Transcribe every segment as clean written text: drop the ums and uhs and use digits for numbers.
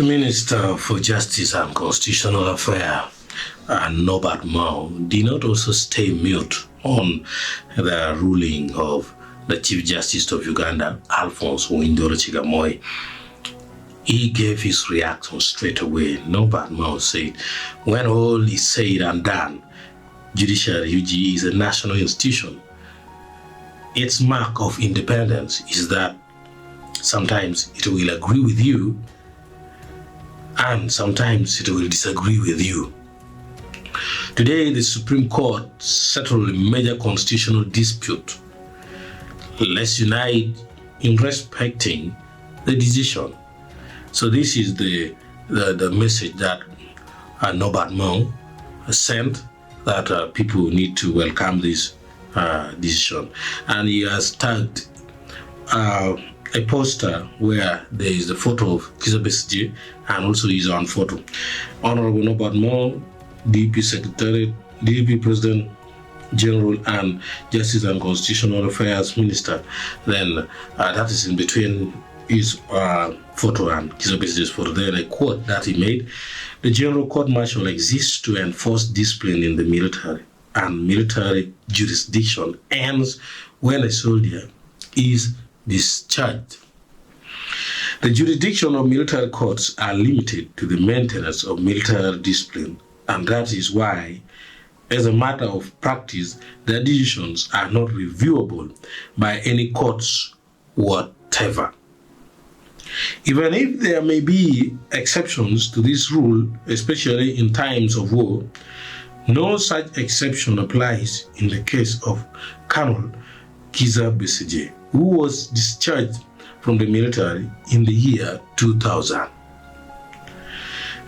Minister for Justice and Constitutional Affairs, Norbert did not also stay mute on the ruling of the Chief Justice of Uganda, Alphonse Owiny. He gave his reaction straight away. Norbert said, when all is said and done, judiciary UG is a national institution. Its mark of independence is that sometimes it will agree with you and sometimes it will disagree with you. Today, the Supreme Court settled a major constitutional dispute. Let's unite in respecting the decision. So this is the message that Norbert sent, that people need to welcome this decision. And he has tagged a poster where there is the photo of Kixlza Besigye and also his own photo. Honorable Norbert DP Secretary, DP President General and Justice and Constitutional Affairs Minister. Then that is in between his photo and Kixlza Besigye's photo. Then a quote that he made: the General Court Martial exists to enforce discipline in the military, and military jurisdiction ends when a soldier is discharged. The jurisdiction of military courts are limited to the maintenance of military discipline, and that is why, as a matter of practice, their decisions are not reviewable by any courts whatever. Even if there may be exceptions to this rule, especially in times of war, no such exception applies in the case of Colonel Kixlza Besigye, who was discharged from the military in the year 2000.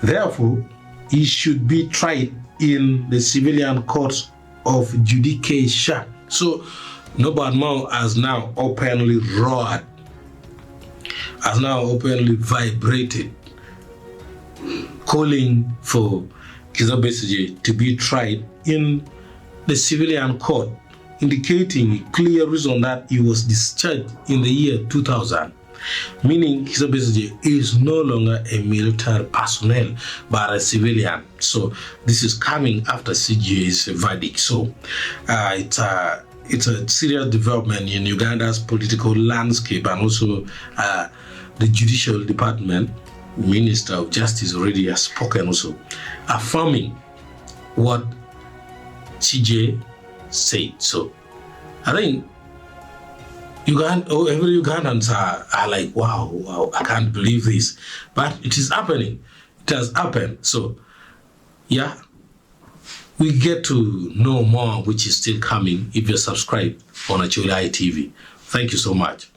Therefore, he should be tried in the civilian courts of judication. So, Norbert has now openly roared, has now openly vibrated, calling for Kixlza Besigye to be tried in the civilian court, indicating a clear reason that he was discharged in the year 2000, meaning Kixlza Besigye is no longer a military personnel but a civilian. So this is coming after CJ's verdict. So it's a serious development in Uganda's political landscape, and also the judicial department. Minister of Justice already has spoken, also affirming what CJ said. So I think every Ugandans are like, wow, I can't believe this. But it is happening. It has happened. So yeah, we get to know more, which is still coming if you're subscribed on Acoli TV. Thank you so much.